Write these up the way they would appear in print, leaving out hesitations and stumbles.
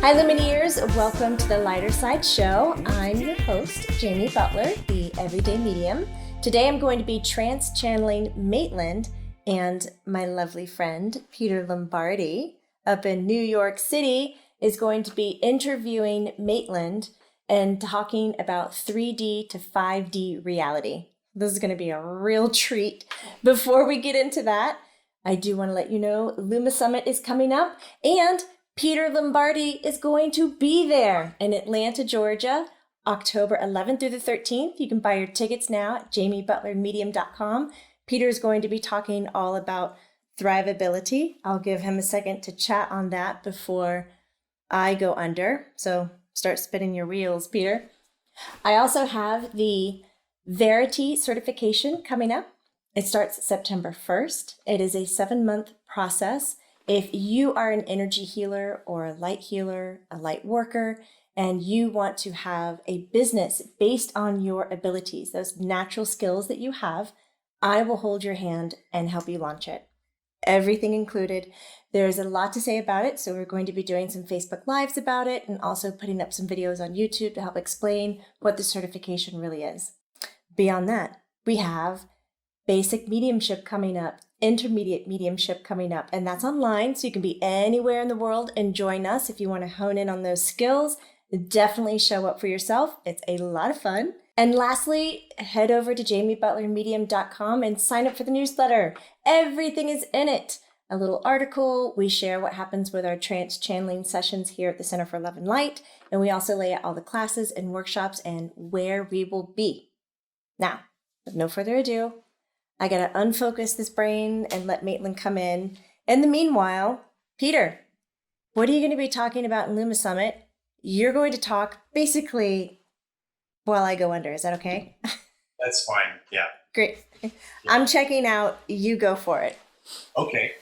Hi Lumineers, welcome to the Lighter Side Show. I'm your host, Jamie Butler, the Everyday Medium. Today I'm going to be trans-channeling Maitland and my lovely friend, Peter Lombardi, up in New York City, is going to be interviewing Maitland and talking about 3D to 5D reality. This is going to be a real treat. Before we get into that, I do want to let you know Luma Summit is coming up and Peter Lombardi is going to be there in Atlanta, Georgia, October 11th through the 13th. You can buy your tickets now at jamiebutlermedium.com. Peter is going to be talking all about thrivability. I'll give him a second to chat on that before I go under. So start spinning your wheels, Peter. I also have the Verity certification coming up. It starts September 1st. It is a 7-month process. If you are an energy healer or a light healer, a light worker, and you want to have a business based on your abilities, those natural skills that you have, I will hold your hand and help you launch it. Everything included. There's a lot to say about it, so we're going to be doing some Facebook Lives about it and also putting up some videos on YouTube to help explain what the certification really is. Beyond that, we have basic mediumship coming up, intermediate mediumship coming up, and that's online, so you can be anywhere in the world and join us if you want to hone in on those skills. Definitely show up for yourself. It's a lot of fun. And lastly, head over to jamiebutlermedium.com and sign up for the newsletter. Everything is in it. A little article. We share what happens with our trance channeling sessions here at the Center for Love and Light, and we also lay out all the classes and workshops and where we will be. Now, with no further ado, I gotta unfocus this brain and let Maitland come in. In the meanwhile, Peter, what are you gonna be talking about in Luma Summit? You're going to talk basically while I go under. Is that okay? That's fine, yeah. Great. I'm checking out. You go for it. Okay.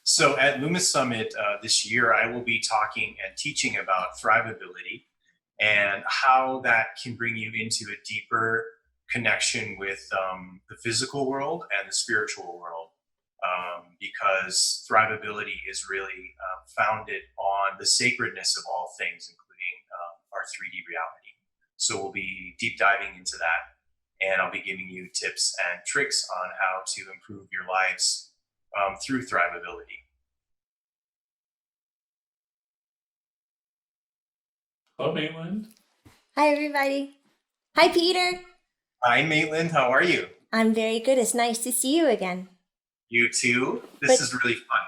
So at Luma Summit this year, I will be talking and teaching about thrivability and how that can bring you into a deeper connection with the physical world and the spiritual world, because thrivability is really founded on the sacredness of all things, including our 3D reality. So we'll be deep diving into that, and I'll be giving you tips and tricks on how to improve your lives through thrivability. Hello, Maitland. Hi, everybody. Hi, Peter. Hi, Maitland. How are you? I'm very good. It's nice to see you again. You too? This is really fun.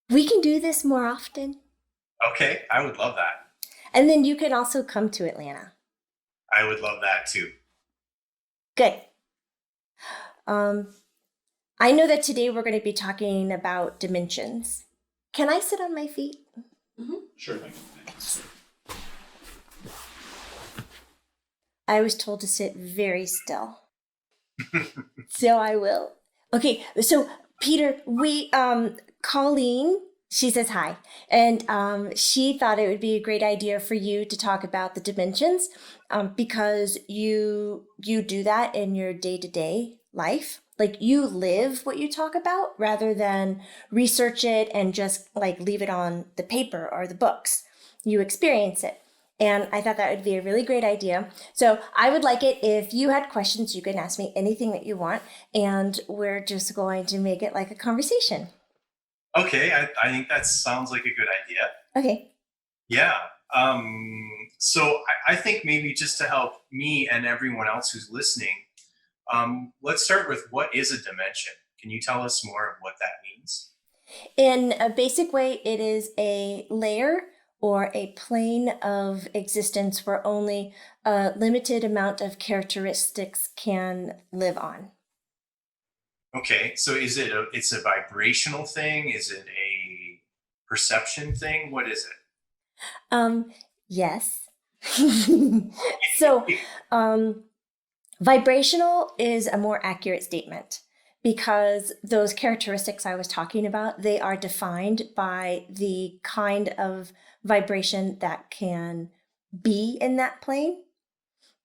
We can do this more often. Okay, I would love that. And then you can also come to Atlanta. I would love that too. Good. I know that today we're going to be talking about dimensions. Can I sit on my feet? Mm-hmm. Sure thing. I was told to sit very still. So I will. Okay, so Peter, Colleen, she says hi. And she thought it would be a great idea for you to talk about the dimensions because you do that in your day-to-day life. Like you live what you talk about rather than research it and just like leave it on the paper or the books. You experience it. And I thought that would be a really great idea. So I would like it if you had questions, you can ask me anything that you want. And we're just going to make it like a conversation. Okay, I think that sounds like a good idea. Okay. Yeah. So I think maybe just to help me and everyone else who's listening, let's start with what is a dimension? Can you tell us more of what that means? In a basic way, it is a layer or a plane of existence where only a limited amount of characteristics can live on. Okay, so it's a vibrational thing? Is it a perception thing? What is it? Yes. So, vibrational is a more accurate statement because those characteristics I was talking about, they are defined by the kind of vibration that can be in that plane.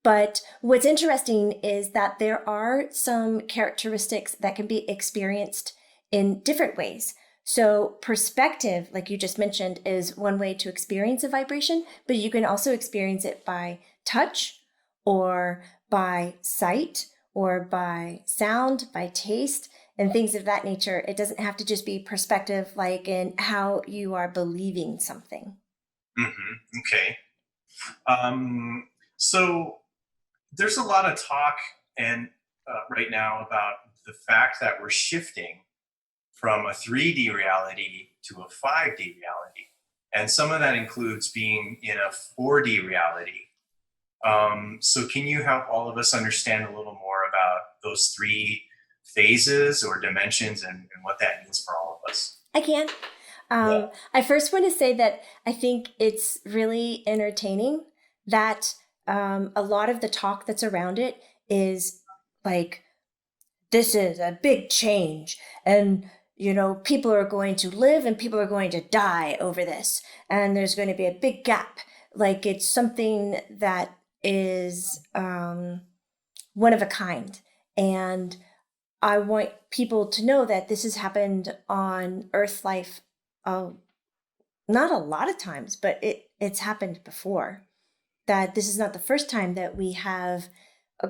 But what's interesting is that there are some characteristics that can be experienced in different ways. So perspective, like you just mentioned, is one way to experience a vibration, but you can also experience it by touch or by sight or by sound, by taste, and things of that nature. It doesn't have to just be perspective, like in how you are believing something. Okay. So there's a lot of talk and right now about the fact that we're shifting from a 3D reality to a 5D reality. And some of that includes being in a 4D reality. So can you help all of us understand a little more about those three phases or dimensions and what that means for all of us? I can. Yeah. I first want to say that I think it's really entertaining that a lot of the talk that's around it is like, this is a big change. And, people are going to live and people are going to die over this. And there's going to be a big gap. Like it's something that is one of a kind. And I want people to know that this has happened on Earth life, not a lot of times, but it's happened before. That this is not the first time that we have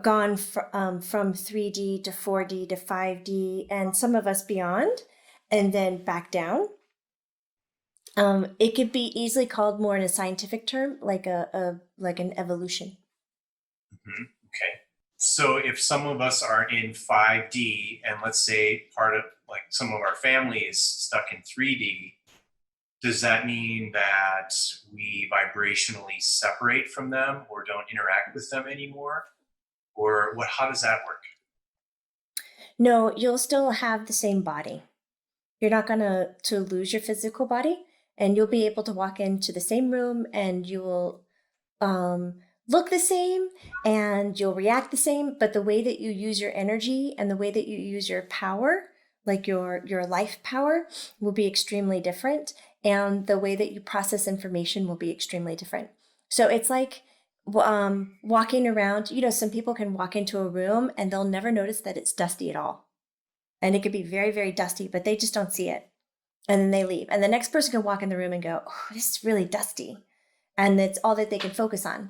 gone from 3D to 4D to 5D, and some of us beyond, and then back down. It could be easily called more in a scientific term, like like an evolution. Okay. So if some of us are in 5D and let's say part of like some of our family is stuck in 3D, does that mean that we vibrationally separate from them or don't interact with them anymore? Or how does that work? No, you'll still have the same body. You're not going to lose your physical body, and you'll be able to walk into the same room and you will look the same and you'll react the same, but the way that you use your energy and the way that you use your power, like your life power, will be extremely different, and the way that you process information will be extremely different. So it's like walking around. Some people can walk into a room and they'll never notice that it's dusty at all, and it could be very, very dusty, but they just don't see it, and then they leave, and the next person can walk in the room and go, oh, this is really dusty, and it's all that they can focus on.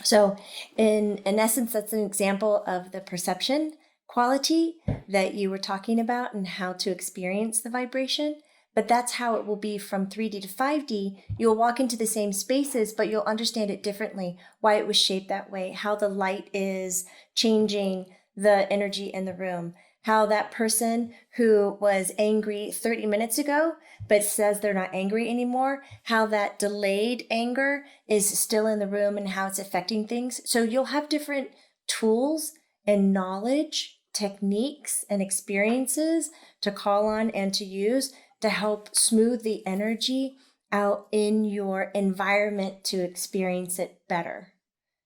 So in essence, that's an example of the perception quality that you were talking about and how to experience the vibration. But that's how it will be from 3D to 5D. You'll walk into the same spaces, but you'll understand it differently, why it was shaped that way, how the light is changing the energy in the room, how that person who was angry 30 minutes ago but says they're not angry anymore, how that delayed anger is still in the room and how it's affecting things. So you'll have different tools and knowledge, techniques and experiences to call on and to use to help smooth the energy out in your environment to experience it better.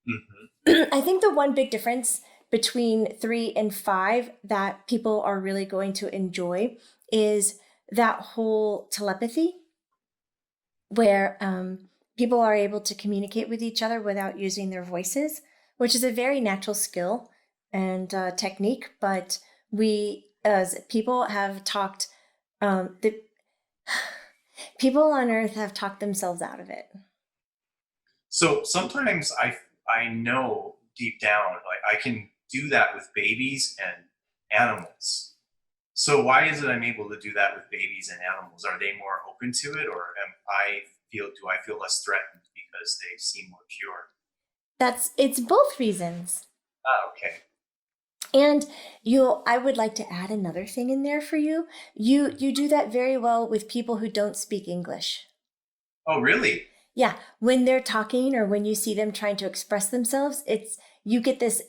Mm-hmm. I think the one big difference between 3 and 5 that people are really going to enjoy is that whole telepathy, where people are able to communicate with each other without using their voices, which is a very natural skill and technique. But we, as people, have talked, people on Earth have talked themselves out of it. So sometimes I know deep down, like I can do that with babies and animals. So why is it I'm able to do that with babies and animals? Are they more open to it, or do I feel less threatened because they seem more pure? It's both reasons. Ah, okay. And I would like to add another thing in there for you. You do that very well with people who don't speak English. Oh, really? Yeah, when they're talking or when you see them trying to express themselves, you get this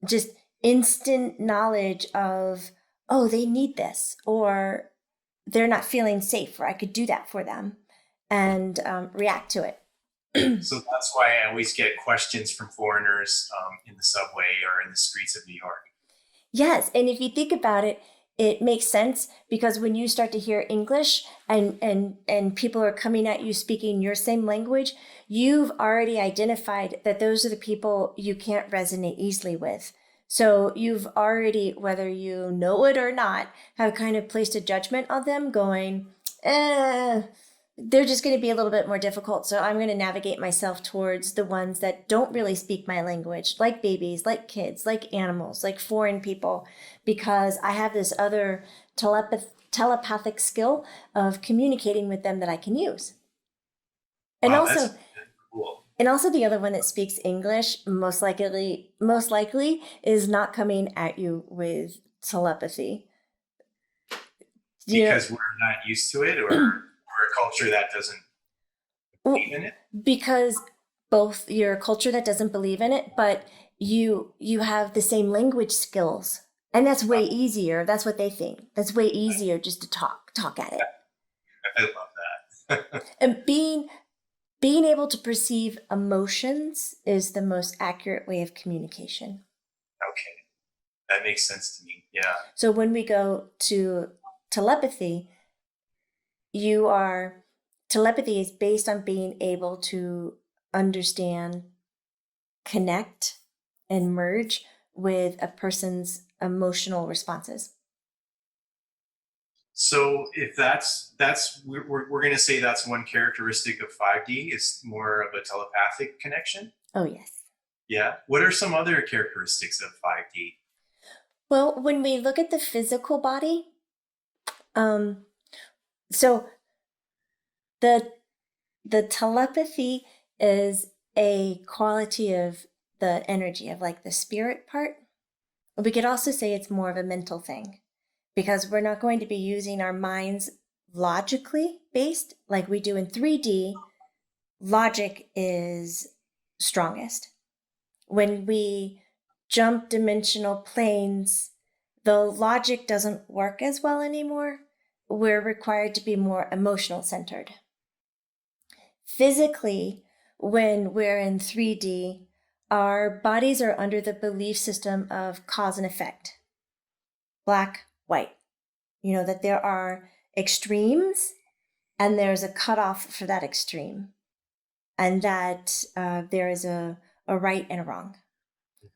just instant knowledge of, oh, they need this, or they're not feeling safe, or I could do that for them, and react to it. So that's why I always get questions from foreigners in the subway or in the streets of New York. Yes, and if you think about it, it makes sense, because when you start to hear English and people are coming at you speaking your same language, you've already identified that those are the people you can't resonate easily with. So you've already, whether you know it or not, have kind of placed a judgment on them going, they're just going to be a little bit more difficult. So I'm going to navigate myself towards the ones that don't really speak my language, like babies, like kids, like animals, like foreign people, because I have this other telepathic skill of communicating with them that I can use. And Wow, also, that's cool. and also the other one that speaks English most likely is not coming at you with telepathy. Because we're not used to it, or we're a culture that doesn't believe in it. Because both your culture that doesn't believe in it, but you have the same language skills, and that's way easier. That's what they think. That's way easier just to talk at it. I love that. And being able to perceive emotions is the most accurate way of communication. Okay, that makes sense to me. Yeah. So when we go to telepathy, telepathy is based on being able to understand, connect, and merge with a person's emotional responses. So if we're going to say that's one characteristic of 5D is more of a telepathic connection. Oh, yes. Yeah. What are some other characteristics of 5D? Well, when we look at the physical body, so the telepathy is a quality of the energy of like the spirit part. We could also say it's more of a mental thing, because we're not going to be using our minds logically based like we do in 3D. Logic is strongest. When we jump dimensional planes, the logic doesn't work as well anymore. We're required to be more emotional centered. Physically, when we're in 3D, our bodies are under the belief system of cause and effect. Black, white. You know, that there are extremes and there's a cutoff for that extreme. And that there is a right and a wrong.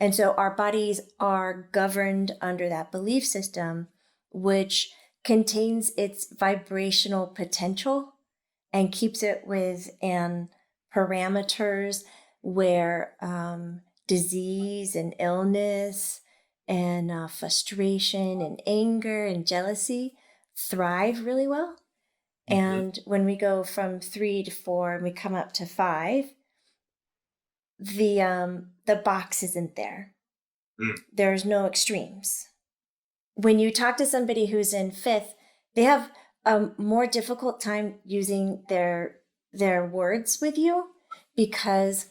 And so our bodies are governed under that belief system, which contains its vibrational potential and keeps it within parameters where disease and illness and frustration and anger and jealousy thrive really well. Mm-hmm. And when we go from 3 to 4 and we come up to 5, the box isn't there. There's no extremes. When you talk to somebody who's in 5th, they have a more difficult time using their words with you, because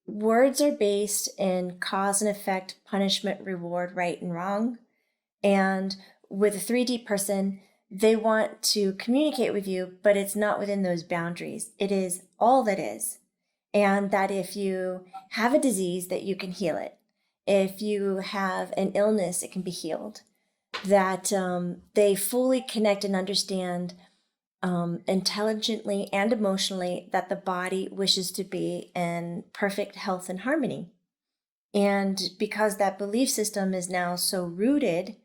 words are based in cause and effect, punishment, reward, right and wrong. And with a 3D person, they want to communicate with you, but it's not within those boundaries. It is all that is. And that if you have a disease, that you can heal it. If you have an illness, it can be healed. That they fully connect and understand intelligently and emotionally that the body wishes to be in perfect health and harmony. And because that belief system is now so rooted,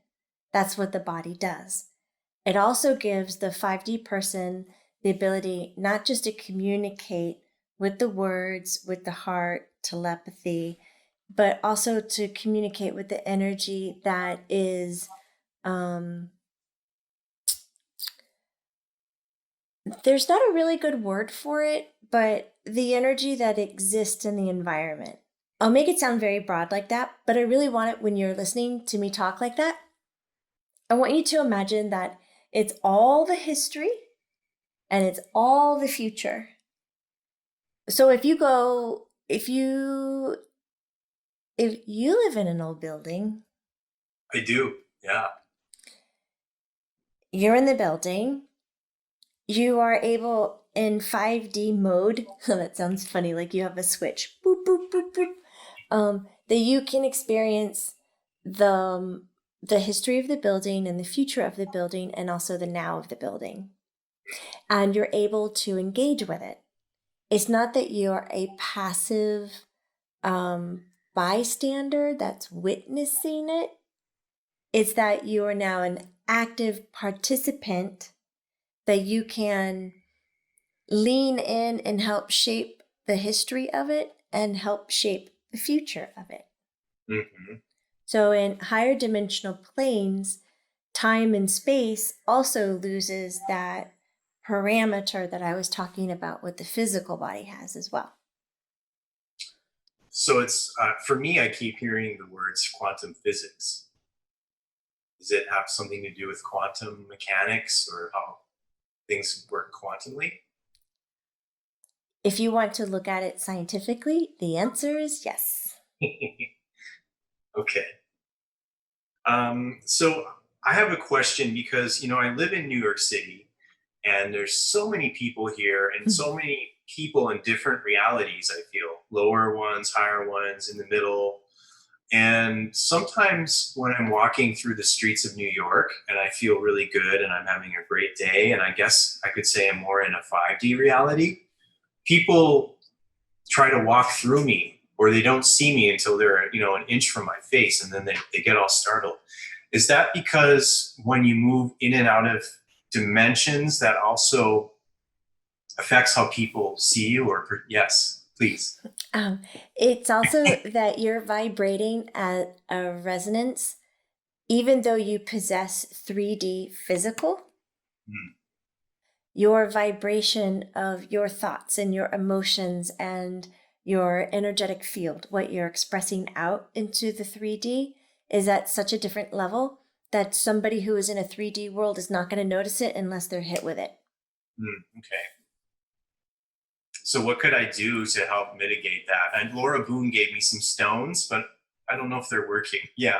that's what the body does. It also gives the 5D person the ability not just to communicate with the words, with the heart, telepathy, but also to communicate with the energy that is, there's not a really good word for it, but the energy that exists in the environment. I'll make it sound very broad like that, but I really want it when you're listening to me talk like that. I want you to imagine that it's all the history and it's all the future. So if you live in an old building. I do, yeah. You're in the building. You are able in 5D mode, that sounds funny, like you have a switch, boop, boop, boop, boop, that you can experience the history of the building and the future of the building and also the now of the building. And you're able to engage with it. It's not that you're a passive bystander that's witnessing it. It's that you are now an active participant, that you can lean in and help shape the history of it and help shape the future of it. Mm-hmm. So in higher dimensional planes, time and space also loses that parameter that I was talking about what the physical body has as well. So it's for me, I keep hearing the words quantum physics. Does it have something to do with quantum mechanics or how things work quantumly? If you want to look at it scientifically, the answer is yes. Okay. So I have a question because, I live in New York City and there's so many people here and so many people in different realities, I feel lower ones, higher ones, in the middle. And sometimes when I'm walking through the streets of New York and I feel really good and I'm having a great day, and I guess I could say I'm more in a 5D reality, people try to walk through me or they don't see me until they're, an inch from my face, and then they get all startled. Is that because when you move in and out of dimensions, that also affects how people see you? Or yes, please. It's also that you're vibrating at a resonance, even though you possess 3D physical. Your vibration of your thoughts and your emotions and your energetic field, what you're expressing out into the 3D, is at such a different level that somebody who is in a 3D world is not going to notice it unless they're hit with it. Okay. So what could I do to help mitigate that? And Laura Boone gave me some stones, but I don't know if they're working. Yeah.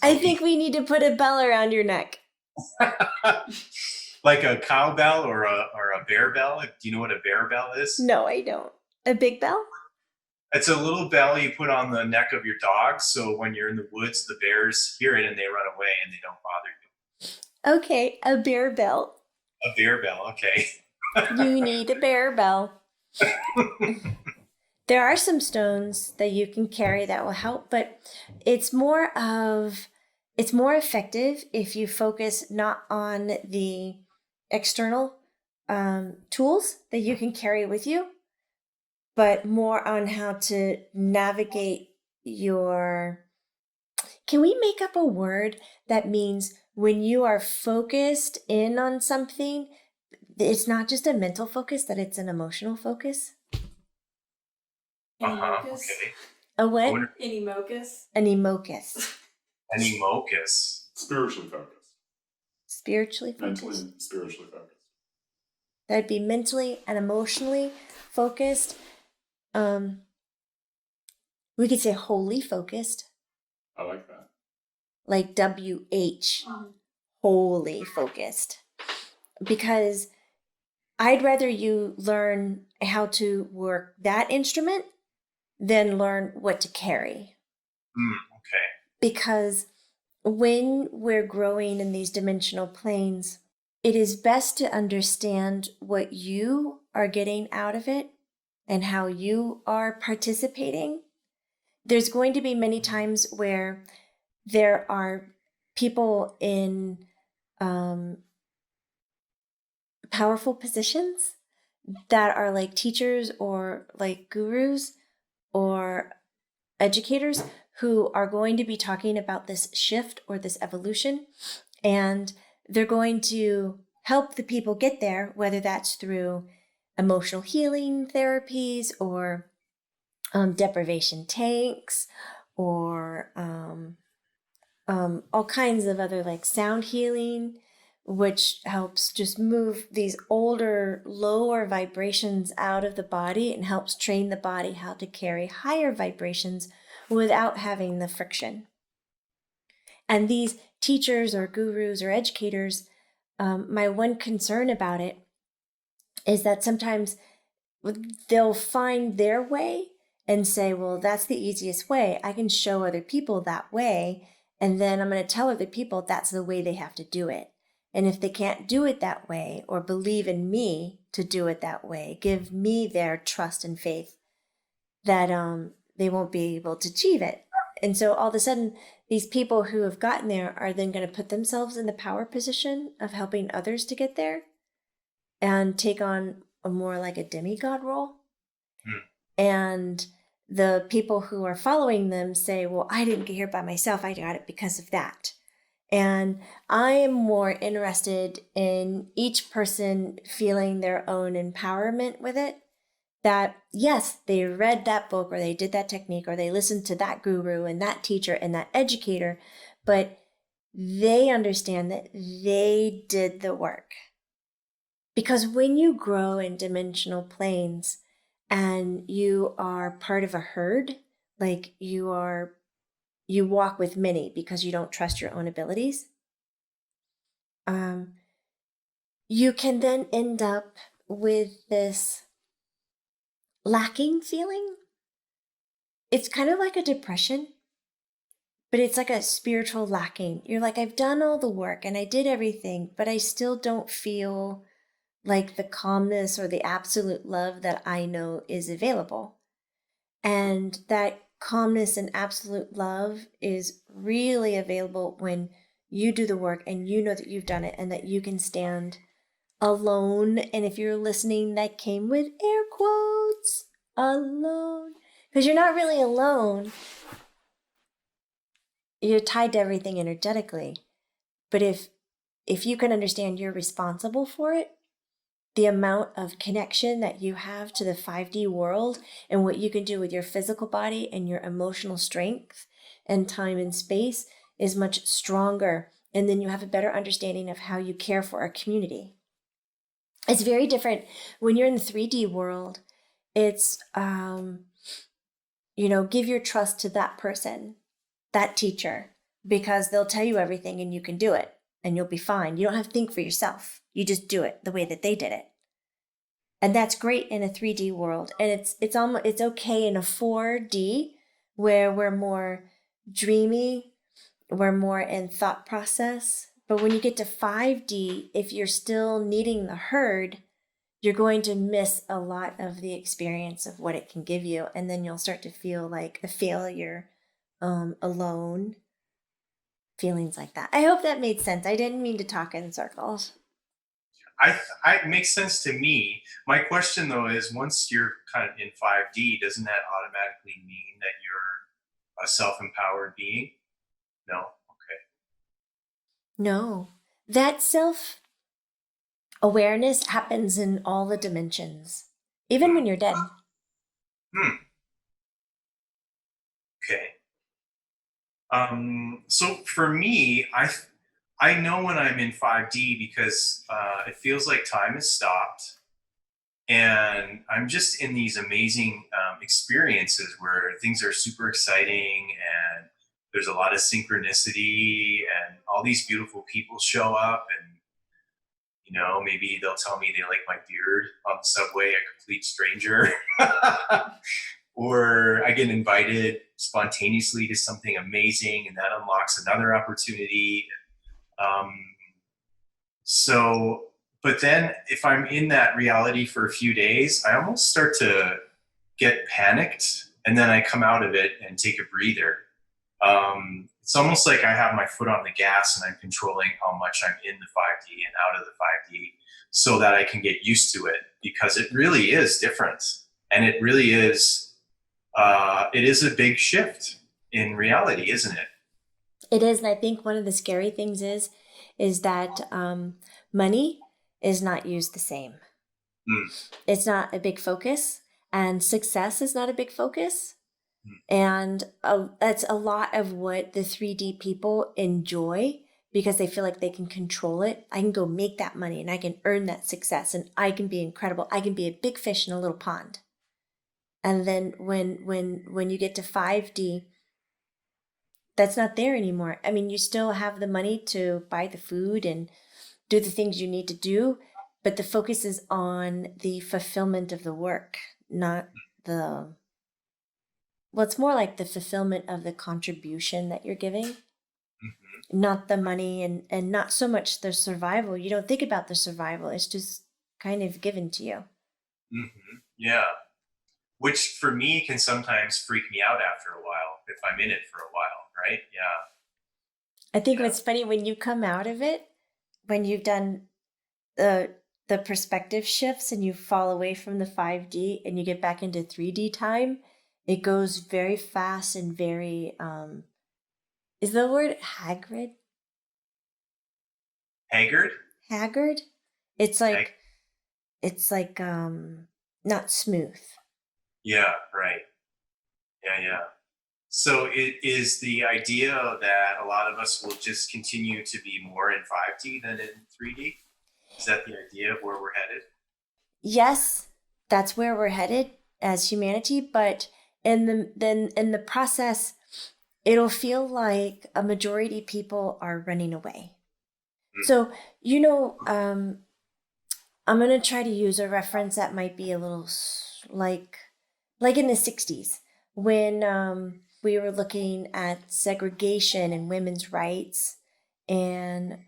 I think we need to put a bell around your neck. Like a cowbell or a bear bell? Do you know what a bear bell is? No, I don't. A big bell? It's a little bell you put on the neck of your dog, so when you're in the woods, the bears hear it and they run away and they don't bother you. Okay, a bear bell. A bear bell, okay. You need a bear bell. There are some stones that you can carry that will help, but it's more effective if you focus not on the external tools that you can carry with you, but more on how to navigate your... Can we make up a word that means when you are focused in on something, it's not just a mental focus, that it's an emotional focus? Okay. A what? An emocus. An emocus. An emocus. Spiritually focused. Spiritually focused. Mentally and spiritually focused. That'd be mentally and emotionally focused. We could say wholly focused. I like that. Like WH, wholly focused. Because I'd rather you learn how to work that instrument than learn what to carry. Okay. Because when we're growing in these dimensional planes, it is best to understand what you are getting out of it and how you are participating. There's going to be many times where there are people in powerful positions that are like teachers or like gurus or educators who are going to be talking about this shift or this evolution, and they're going to help the people get there, whether that's through emotional healing therapies or deprivation tanks or all kinds of other like sound healing, which helps just move these older, lower vibrations out of the body and helps train the body how to carry higher vibrations without having the friction. And these teachers or gurus or educators, my one concern about it is that sometimes they'll find their way and say, well, that's the easiest way. I can show other people that way. And then I'm going to tell other people that's the way they have to do it. And if they can't do it that way or believe in me to do it that way, give me their trust and faith that they won't be able to achieve it. And so all of a sudden, these people who have gotten there are then going to put themselves in the power position of helping others to get there and take on a more like a demigod role. And the people who are following them say, well, I didn't get here by myself. I got it because of that. And I am more interested in each person feeling their own empowerment with it. That, yes, they read that book or they did that technique or they listened to that guru and that teacher and that educator, but they understand that they did the work. Because when you grow in dimensional planes and you are part of a herd, like you walk with many because you don't trust your own abilities, you can then end up with this lacking feeling. It's kind of like a depression, but it's like a spiritual lacking. You're like, I've done all the work and I did everything, but I still don't feel like the calmness or the absolute love that I know is available. And that calmness and absolute love is really available when you do the work and you know that you've done it and that you can stand alone. And if you're listening, that came with air quotes, alone, because you're not really alone. You're tied to everything energetically. But if you can understand you're responsible for it, the amount of connection that you have to the 5D world and what you can do with your physical body and your emotional strength and time and space is much stronger. And then you have a better understanding of how you care for a community. It's very different when you're in the 3D world. It's, give your trust to that person, that teacher, because they'll tell you everything and you can do it and you'll be fine. You don't have to think for yourself. You just do it the way that they did it. And that's great in a 3D world. And it's okay in a 4D where we're more dreamy, we're more in thought process. But when you get to 5D, if you're still needing the herd, you're going to miss a lot of the experience of what it can give you. And then you'll start to feel like a failure, alone, feelings like that. I hope that made sense. I didn't mean to talk in circles. It makes sense to me. My question though is, once you're kind of in 5D, doesn't that automatically mean that you're a self-empowered being? No? Okay. No, that self-awareness happens in all the dimensions, even when you're dead. Okay. So for me, I know when I'm in 5D because it feels like time has stopped and I'm just in these amazing experiences where things are super exciting and there's a lot of synchronicity and all these beautiful people show up and, maybe they'll tell me they like my beard on the subway, a complete stranger. Or I get invited spontaneously to something amazing and that unlocks another opportunity. But then if I'm in that reality for a few days, I almost start to get panicked and then I come out of it and take a breather. It's almost like I have my foot on the gas and I'm controlling how much I'm in the 5D and out of the 5D so that I can get used to it, because it really is different. And it really is, it is a big shift in reality, isn't it? It is. And I think one of the scary things is that money is not used the same. It's not a big focus, and success is not a big focus. And that's a lot of what the 3D people enjoy, because they feel like they can control it. I can go make that money and I can earn that success and I can be incredible. I can be a big fish in a little pond. And then when you get to 5D, that's not there anymore. I mean, you still have the money to buy the food and do the things you need to do, but the focus is on the fulfillment of the work, not it's more like the fulfillment of the contribution that you're giving, not the money and not so much the survival. You don't think about the survival. It's just kind of given to you. Yeah. which for me can sometimes freak me out after a while if I'm in it for a while, right? I think Yeah. what's funny when you come out of it, when you've done the perspective shifts and you fall away from the 5D and you get back into 3D time, it goes very fast and very is the word haggard? Haggard? Haggard? It's like not smooth. Yeah, right. Yeah. So it is the idea that a lot of us will just continue to be more in 5D than in 3D? Is that the idea of where we're headed? Yes, that's where we're headed as humanity, but in the process, it'll feel like a majority of people are running away. So, I'm going to try to use a reference that might be a little like in the 60s when we were looking at segregation and women's rights and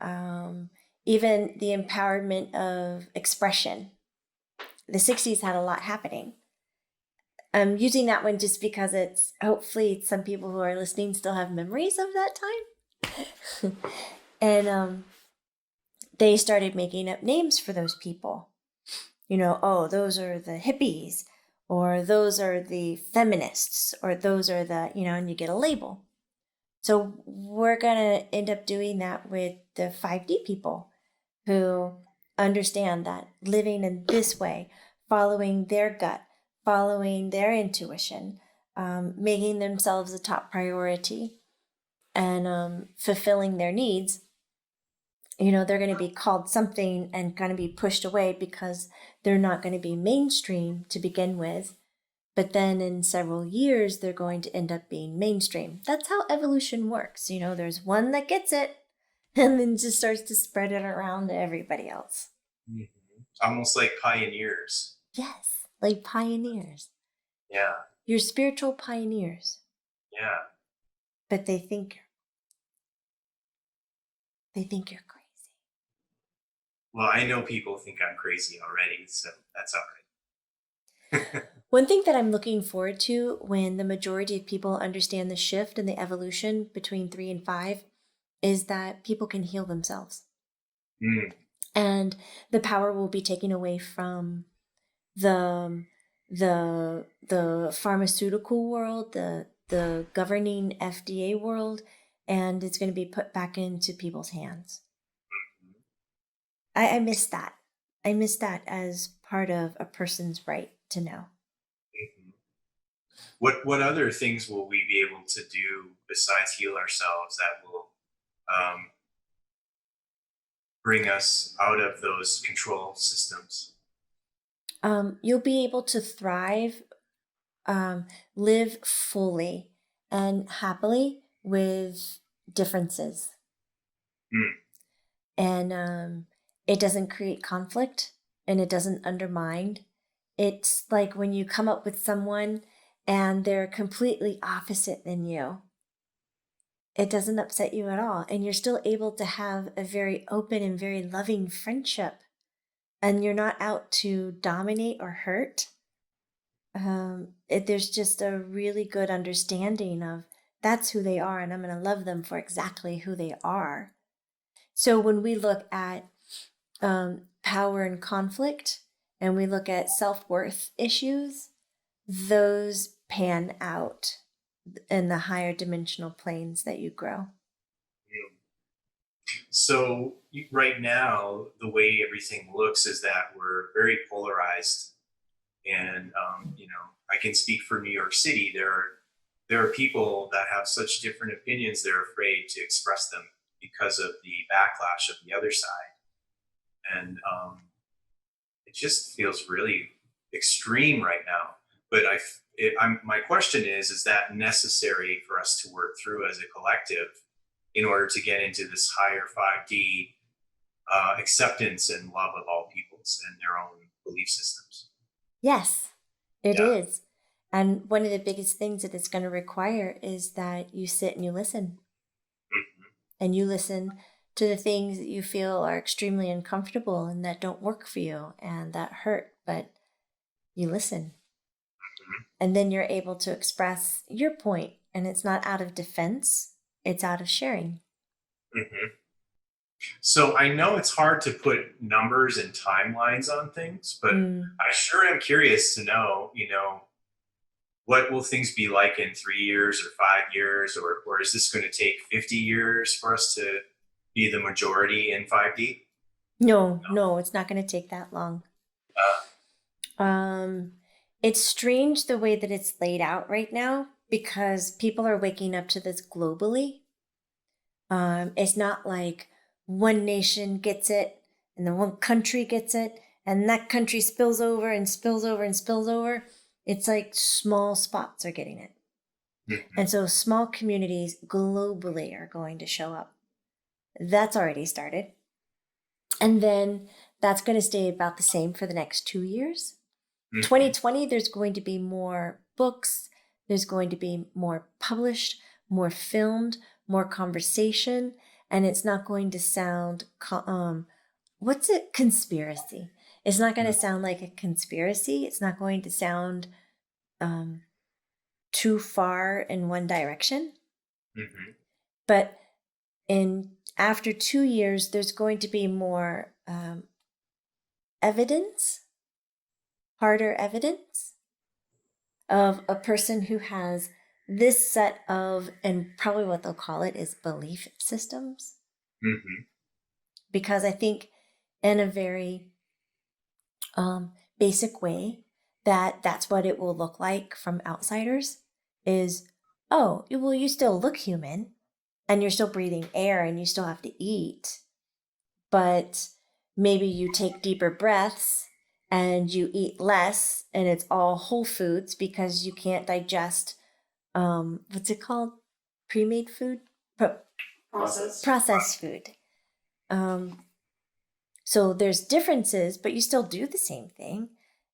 even the empowerment of expression. The 60s had a lot happening. I'm using that one just because it's hopefully some people who are listening still have memories of that time. And they started making up names for those people. Oh, those are the hippies, or those are the feminists, or those are the, and you get a label. So we're going to end up doing that with the 5D people who understand that living in this way, following their gut, following their intuition, making themselves a top priority, and fulfilling their needs, they're going to be called something and going to be pushed away because they're not going to be mainstream to begin with. But then in several years, they're going to end up being mainstream. That's how evolution works. There's one that gets it and then just starts to spread it around to everybody else. Mm-hmm. Almost like pioneers. Yes, like pioneers. Yeah. You're spiritual pioneers. Yeah. But they think you're crazy. Well, I know people think I'm crazy already, so that's all right. One thing that I'm looking forward to when the majority of people understand the shift and the evolution between 3 and 5 is that people can heal themselves. Mm. And the power will be taken away from the pharmaceutical world, the governing FDA world, and it's going to be put back into people's hands. I miss that. I miss that as part of a person's right to know. Mm-hmm. What other things will we be able to do besides heal ourselves that will bring us out of those control systems? You'll be able to thrive, live fully and happily with differences. Mm. And it doesn't create conflict and it doesn't undermine. It's like when you come up with someone and they're completely opposite than you. It doesn't upset you at all. And you're still able to have a very open and very loving friendship. And you're not out to dominate or hurt. There's just a really good understanding of that's who they are, and I'm going to love them for exactly who they are. So when we look at power and conflict, and we look at self-worth issues, those pan out in the higher dimensional planes that you grow. So right now, the way everything looks is that we're very polarized, and I can speak for New York City. There are people that have such different opinions; they're afraid to express them because of the backlash of the other side, and it just feels really extreme right now. But my question is that necessary for us to work through as a collective in order to get into this higher 5D acceptance and love of all peoples and their own belief systems? Yes, it Yeah. is. And one of the biggest things that it's going to require is that you sit and you listen. Mm-hmm. And you listen to the things that you feel are extremely uncomfortable and that don't work for you and that hurt, but you listen. And then you're able to express your point, and it's not out of defense, it's out of sharing. hmm So I know it's hard to put numbers and timelines on things, but Mm. I sure am curious to know, what will things be like in 3 years or 5 years, or is this going to take 50 years for us to be the majority in 5D? No, it's not going to take that long. Um, it's strange the way that it's laid out right now because people are waking up to this globally. It's not like one nation gets it and then one country gets it and that country spills over and spills over and spills over. It's like small spots are getting it. Mhm. And so small communities globally are going to show up. That's already started. And then that's going to stay about the same for the next 2 years. Mhm. 2020, there's going to be more books, there's going to be more published, more filmed, more conversation, and it's not going to sound, what's it? Conspiracy. It's not going to sound like a conspiracy. It's not going to sound um, too far in one direction. Mhm. But in after 2 years, there's going to be more evidence, harder evidence of a person who has this set of, and probably what they'll call it is belief systems. Mhm. Because I think in a very basic way that that's what it will look like from outsiders is, oh, well, you still look human and you're still breathing air and you still have to eat, but maybe you take deeper breaths and you eat less and it's all whole foods because you can't digest what's it called, pre-made food, processed food. So there's differences, but you still do the same thing.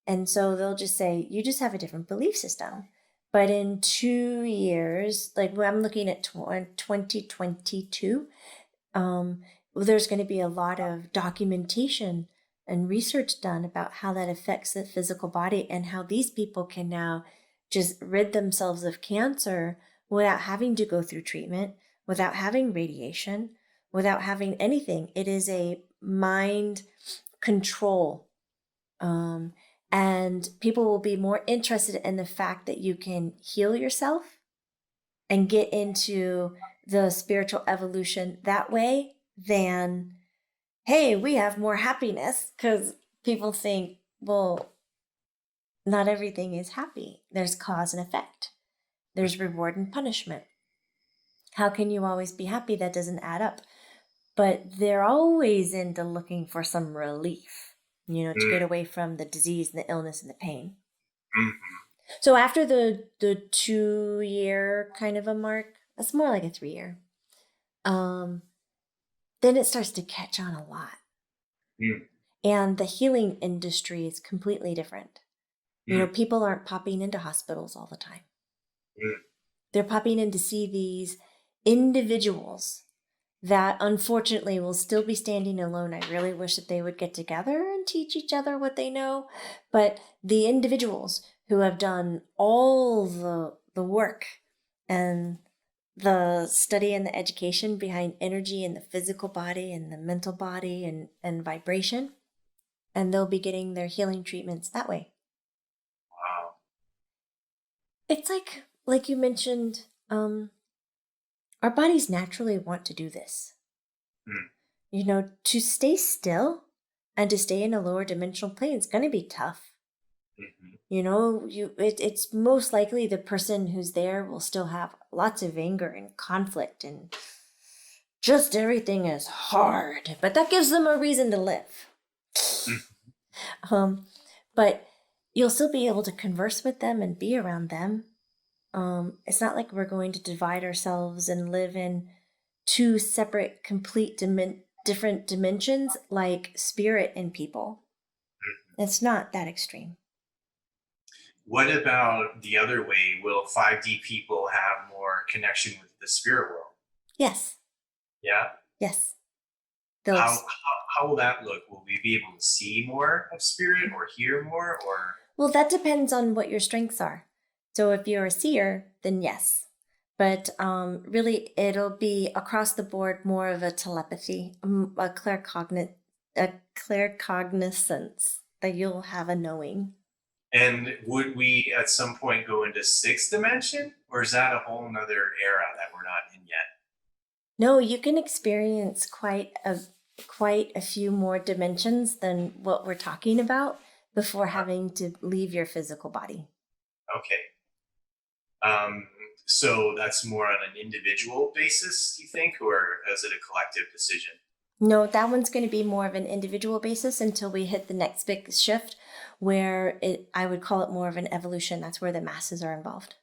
And so they'll just say you just have a different belief system. But in 2 years, like when I'm looking at 2022, there's going to be a lot of documentation and research done about how that affects the physical body and how these people can now just rid themselves of cancer without having to go through treatment, without having radiation, without having anything. It is a mind control. And people will be more interested in the fact that you can heal yourself and get into the spiritual evolution that way than, hey, we have more happiness, because people think, well, not everything is happy. There's cause and effect. There's reward and punishment. How can you always be happy? That doesn't add up. But they're always into looking for some relief, to get away from the disease and the illness and the pain. Mhm. So after the 2 year kind of a mark, that's more like a 3 year. Then it starts to catch on a lot. Mhm. And the healing industry is completely different. People aren't popping into hospitals all the time. Mhm. They're popping in to see these individuals that unfortunately will still be standing alone. I really wish that they would get together and teach each other what they know. But the individuals who have done all the work and the study and the education behind energy and the physical body and the mental body and vibration, and they'll be getting their healing treatments that way. Wow. It's like you mentioned, our bodies naturally want to do this. Mhm. To stay still and to stay in a lower dimensional plane is going to be tough. Mhm. It's most likely the person who's there will still have lots of anger and conflict and just everything is hard, but that gives them a reason to live. Mhm. But you'll still be able to converse with them and be around them. It's not like we're going to divide ourselves and live in two separate, complete, different dimensions like spirit and people. It's not that extreme. What about the other way? Will 5D people have more connection with the spirit world? Yes, Yeah. yes. They'll. How will that look? Will we be able to see more of spirit or hear more or? Well, that depends on what your strengths are. So if you're a seer, then yes. But really, it'll be across the board more of a telepathy, a claircognizance that you'll have a knowing. And would we at some point go into sixth dimension, or is that a whole nother era that we're not in yet? No, you can experience quite a few more dimensions than what we're talking about before having to leave your physical body. Okay. So that's more on an individual basis, you think, or is it a collective decision? No, that one's going to be more of an individual basis until we hit the next big shift where I would call it more of an evolution. That's where the masses are involved.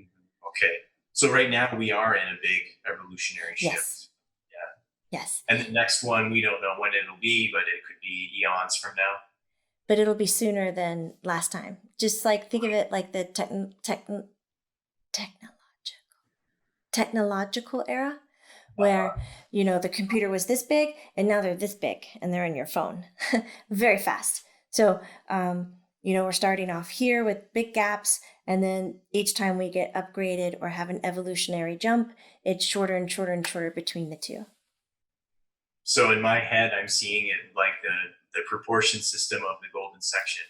Okay. So right now we are in a big evolutionary shift. Yes. Yeah. Yes. And the next one, we don't know when it'll be, but it could be eons from now. But it'll be sooner than last time. Just like think of it like the technological era where the computer was this big and now they're this big and they're in your phone very fast. So we're starting off here with big gaps, and then each time we get upgraded or have an evolutionary jump, it's shorter and shorter and shorter between the two. So in my head, I'm seeing it like the proportion system of the golden section.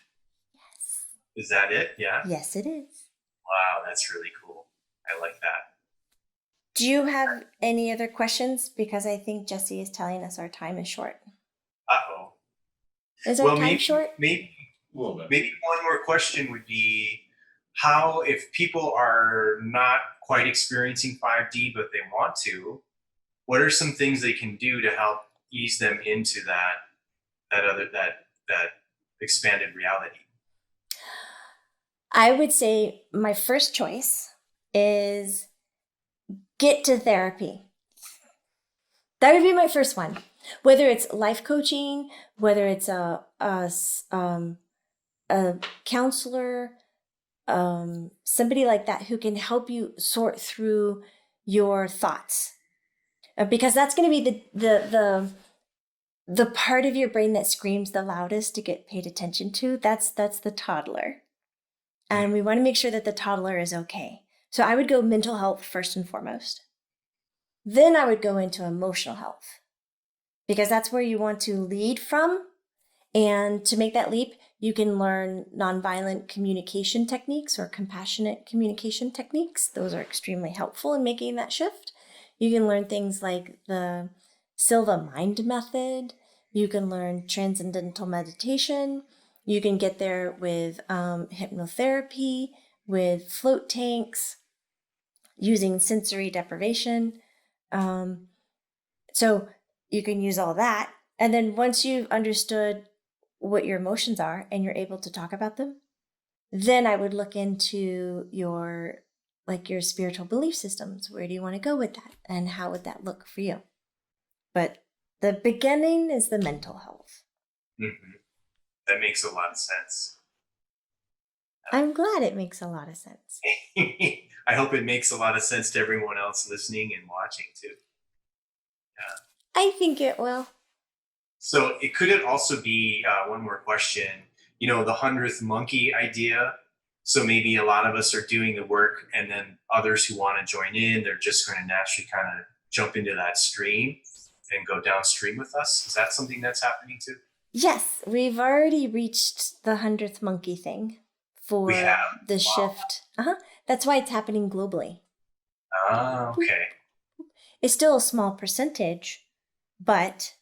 Yes. Is that it? Yeah. Yes, it is. Wow, that's really cool. I like that. Do you have any other questions? Because I think Jesse is telling us our time is short. Uh-oh. Is our time short? Maybe A little bit. Maybe one more question would be how, if people are not quite experiencing 5D, but they want to, what are some things they can do to help ease them into that expanded reality? I would say my first choice is get to therapy. That would be my first one. Whether it's life coaching, whether it's a counselor, somebody like that who can help you sort through your thoughts, because that's going to be the part of your brain that screams the loudest to get paid attention to. That's the toddler, and we want to make sure that the toddler is okay. So I would go mental health first and foremost. Then I would go into emotional health, because that's where you want to lead from. And to make that leap, you can learn nonviolent communication techniques or compassionate communication techniques. Those are extremely helpful in making that shift. You can learn things like the Silva Mind Method. You can learn transcendental meditation. You can get there with hypnotherapy, with float tanks, using sensory deprivation. So you can use all that. And then once you've understood what your emotions are and you're able to talk about them, then I would look into your spiritual belief systems. Where do you want to go with that? And how would that look for you? But the beginning is the mental health. Mm-hmm. That makes a lot of sense. I'm glad it makes a lot of sense. I hope it makes a lot of sense to everyone else listening and watching too. Yeah. I think it will. So could it also be one more question? The 100th monkey idea. So maybe a lot of us are doing the work, and then others who want to join in, they're just going to naturally kind of jump into that stream and go downstream with us. Is that something that's happening too? Yes, we've already reached the 100th monkey thing for the shift. That's why it's happening globally. Ah, okay. It's still a small percentage, but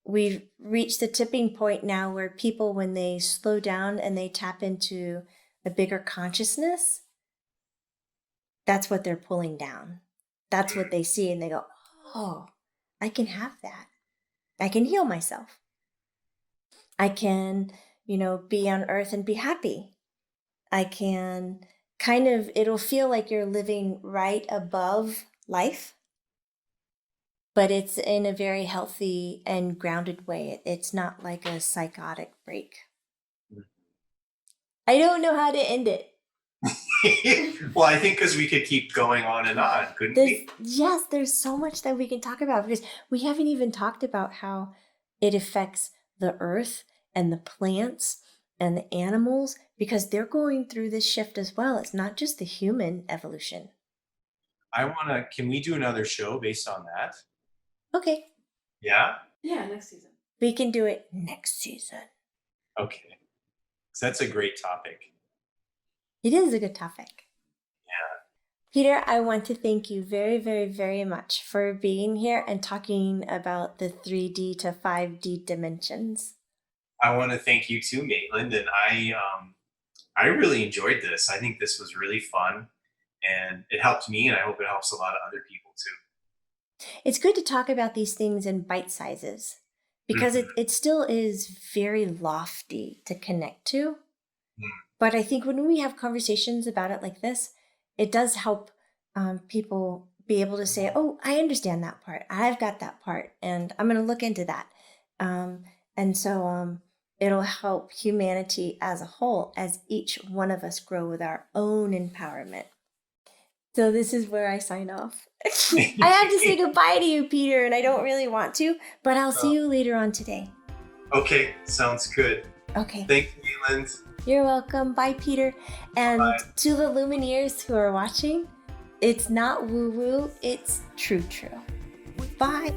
we've reached the tipping point now where people, when they slow down and they tap into a bigger consciousness, that's what they're pulling down. That's what they see, and they go, oh, I can have that. I can heal myself. I can, be on earth and be happy. I can it'll feel like you're living right above life, but it's in a very healthy and grounded way. It's not like a psychotic break. I don't know how to end it. Well, I think because we could keep going on and on, couldn't we? Yes, there's so much that we can talk about, because we haven't even talked about how it affects the earth and the plants and the animals because they're going through this shift as well. It's not just the human evolution. Can we do another show based on that? Okay. Yeah? Yeah, next season. We can do it next season. Okay. So that's a great topic. It is a good topic. Yeah. Peter, I want to thank you very, very, very much for being here and talking about the 3D to 5D dimensions. I want to thank you too, Maitland. And I really enjoyed this. I think this was really fun, and it helped me, and I hope it helps a lot of other people too. It's good to talk about these things in bite sizes because it still is very lofty to connect to. But I think when we have conversations about it like this, it does help people be able to say, oh, I understand that part. I've got that part, and I'm going to look into that. And so it'll help humanity as a whole as each one of us grow with our own empowerment. So this is where I sign off. I have to say goodbye to you, Peter, and I don't really want to, but I'll see you later on today. Okay, sounds good. Okay. Thanks, Maitland. You're welcome. Bye, Peter. And Bye. to the Lumineers who are watching, it's not woo-woo, it's true-true. Bye.